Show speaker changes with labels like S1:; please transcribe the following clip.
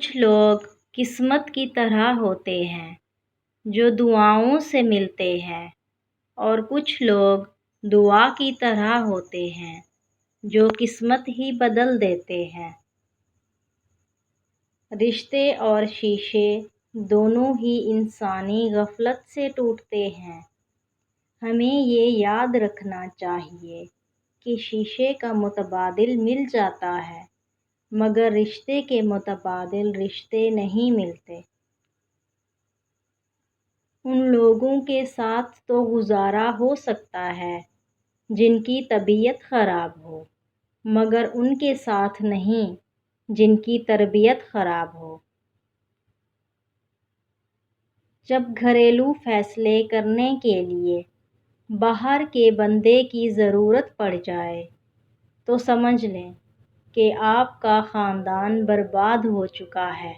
S1: کچھ لوگ قسمت کی طرح ہوتے ہیں جو دعاؤں سے ملتے ہیں، اور کچھ لوگ دعا کی طرح ہوتے ہیں جو قسمت ہی بدل دیتے ہیں۔ رشتے اور شیشے دونوں ہی انسانی غفلت سے ٹوٹتے ہیں۔ ہمیں یہ یاد رکھنا چاہیے کہ شیشے کا متبادل مل جاتا ہے، مگر رشتے کے متبادل رشتے نہیں ملتے۔ ان لوگوں کے ساتھ تو گزارا ہو سکتا ہے جن کی طبیعت خراب ہو، مگر ان کے ساتھ نہیں جن کی تربیت خراب ہو۔ جب گھریلو فیصلے کرنے کے لیے باہر کے بندے کی ضرورت پڑ جائے تو سمجھ لیں کہ آپ کا خاندان برباد ہو چکا ہے۔